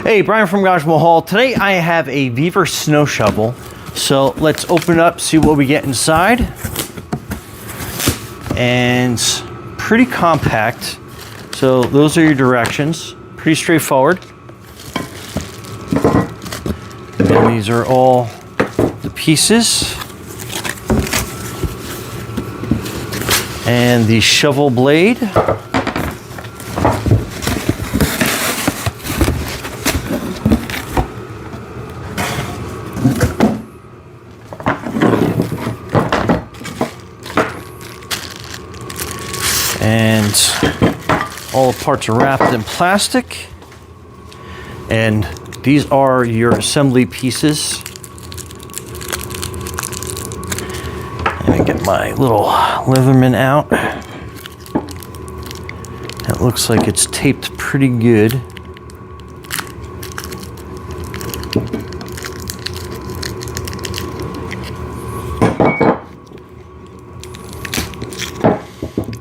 Hey, Brian from Garage Hall. Today I have a VEVOR snow shovel. So let's open it up, see what we get inside. And pretty compact. So those are your directions. Pretty straightforward. And these are all the pieces. And the shovel blade. And all the parts are wrapped in plastic. And these are your assembly pieces. Let me get my little Leatherman out. It looks like it's taped pretty good.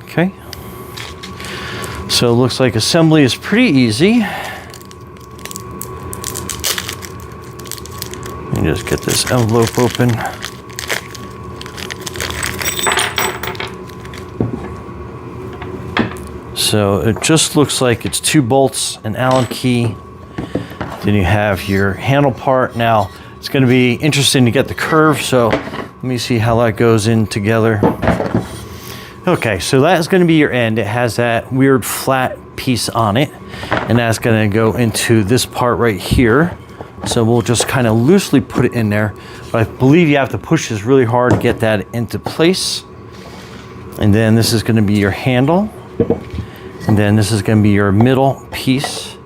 Okay. So it looks like assembly is pretty easy. Let me just get this envelope open. So it just looks like it's 2 bolts, an Allen key. Then you have your handle part. Now it's going to be interesting to get the curve. So let me see how that goes in together. Okay, so that's going to be your end. It has that weird flat piece on it, and that's going to go into this part right here. So we'll just kind of loosely put it in there, but I believe you have to push this really hard to get that into place. And then this is going to be your handle, and then this is going to be your middle piece.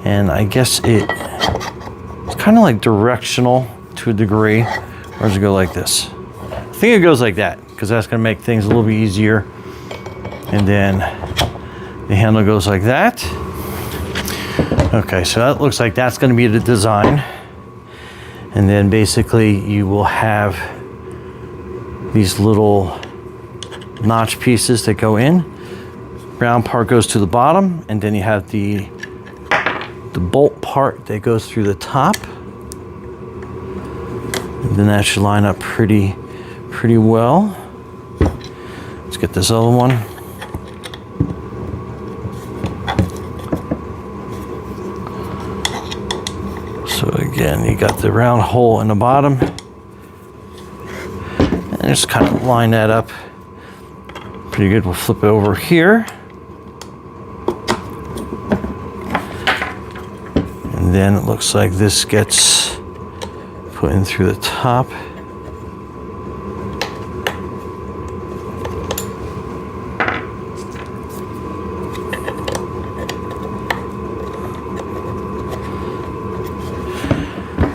And I guess it's kind of like directional to a degree. Or does it go like this? I think it goes like that, because that's going to make things a little bit easier. And then the handle goes like that. Okay, so that looks like that's going to be the design. And then basically you will have these little notch pieces that go in. Brown part goes to the bottom, and then you have the bolt part that goes through the top. And then that should line up pretty well. Let's get this other one. So again, you got the round hole in the bottom. And just kind of line that up pretty good. We'll flip it over here. And then it looks like this gets put in through the top.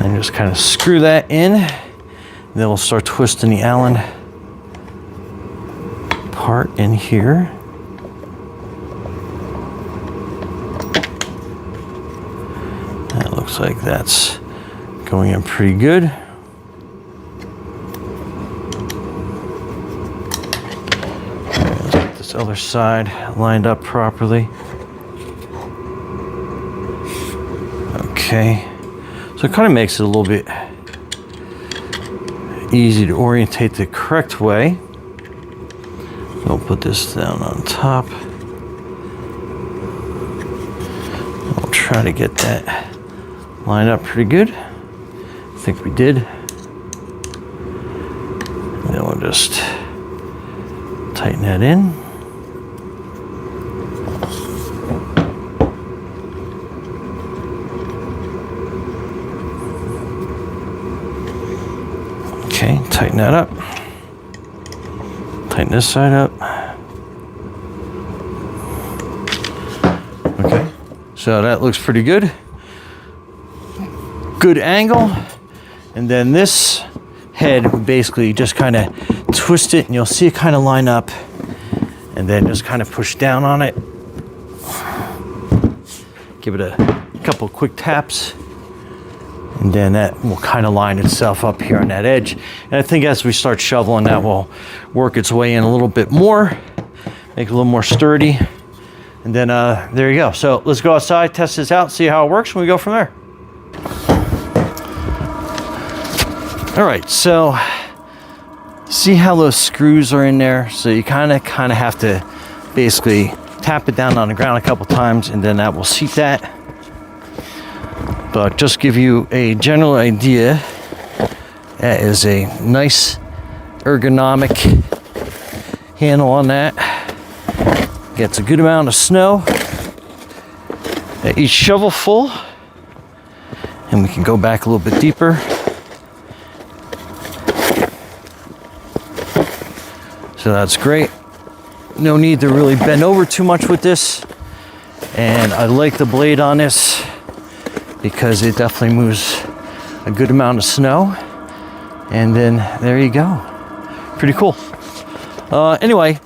And just kind of screw that in. Then we'll start twisting the Allen part in here. That looks like that's going in pretty good. Let's get this other side lined up properly. Okay. So it kind of makes it a little bit easy to orientate the correct way. So I'll put this down on top. I'll try to get that lined up pretty good. I think we did. And then we'll just tighten that in. Okay, tighten that up. Tighten this side up. Okay, so that looks pretty good. Good angle. And then this head, basically just kind of twist it, and you'll see it kind of line up. And then just kind of push down on it. Give it a couple quick taps. And then that will kind of line itself up here on that edge. And I think as we start shoveling, that will work its way in a little bit more, make it a little more sturdy. And then there you go. So let's go outside, test this out, see how it works, and we go from there. All right, so see how those screws are in there? So you kind of have to basically tap it down on the ground a couple times, and then that will seat that. But just give you a general idea, that is a nice ergonomic handle on that. Gets a good amount of snow at each shovel full. And we can go back a little bit deeper. So that's great. No need to really bend over too much with this. And I like the blade on this because it definitely moves a good amount of snow. And then there you go. Pretty cool. Anyway,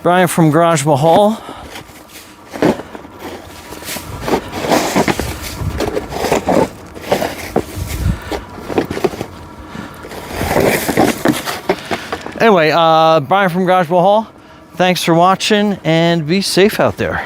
Brian from Garage Mahal. Anyway, Brian from Garage Mahal. Thanks for watching and be safe out there.